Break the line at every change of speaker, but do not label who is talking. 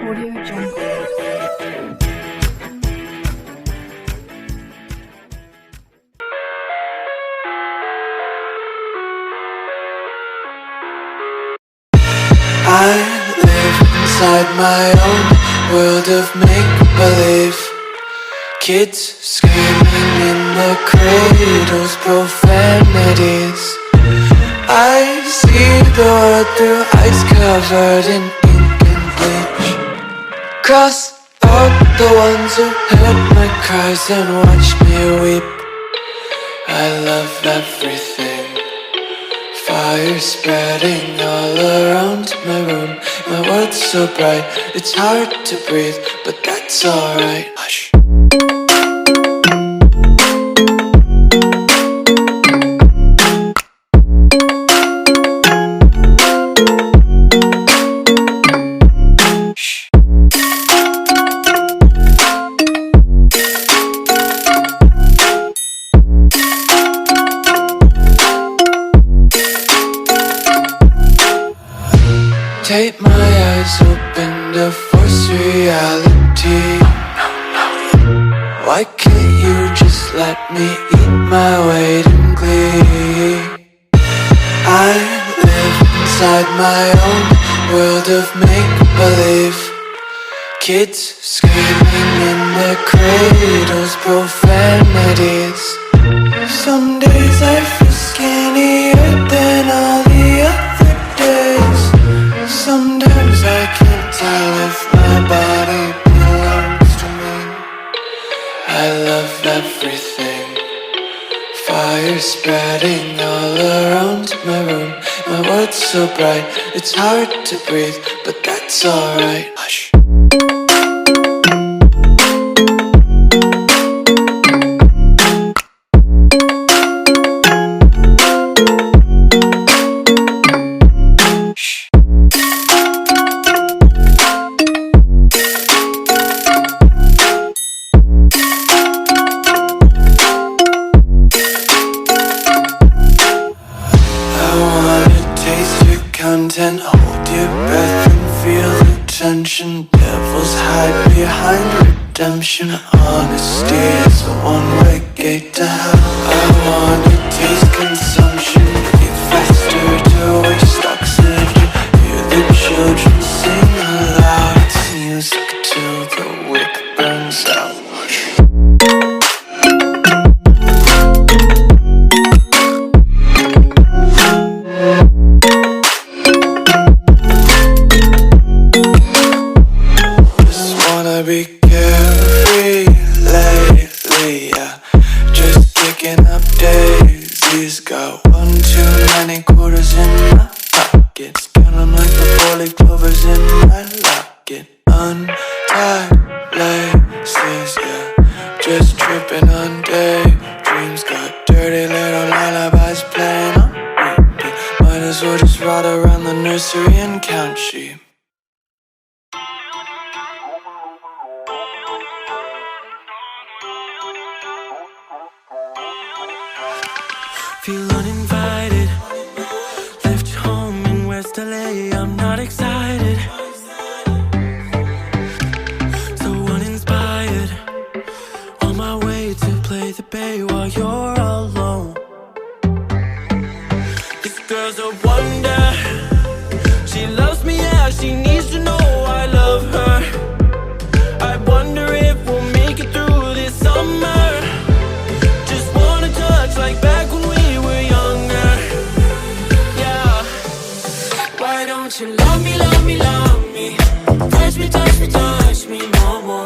I live inside my own world of make-believe. Kids screaming in their cradles, profanities. I see the world through eyes covered in ink and bleach. Cross out the ones who heard my cries and watched me weep. I love everything. Fire spreading all around my room. My world's so bright, it's hard to breathe, but that's alright. Hush. Tape my eyes open to force reality. Why can't you just let me eat my weight in glee? I live inside my own world of make-believe. Kids screaming in their cradles, profanities. Some days I feel skinnier than all the other days. Sometimes I can't tell if my body belongs to me. I love everything. Fire spreading all around my room. My world's so bright, it's hard to breathe, but that's alright. Hush. Content, hold your breath and feel the tension. Devils hide behind redemption. Honesty is a one-way gate to hell. I wanna taste consumption. Breathe faster to waste oxygen. Hear the children sing aloud. It's music till the wick burns out. Be carefree lately, yeah. Just kicking up daisies. Got one too many quarters in my pockets. Count 'em like the 4-leaf clovers in my locket. Untied laces, yeah. Just tripping on daydreams. Got dirty little lullabies playing on repeat. Might as well just ride around the nursery and count sheep.
Feel uninvited. Left home in West LA, I'm not excited. So uninspired. On my way to play the bay while you're alone. This girl's a wonder. She loves me, yeah, she needs to know I love her. I wonder if we'll make it through this summer. Just wanna touch like back when we were younger. Yeah. Why don't you love me, love me, love me? Touch me, touch me, touch me no more.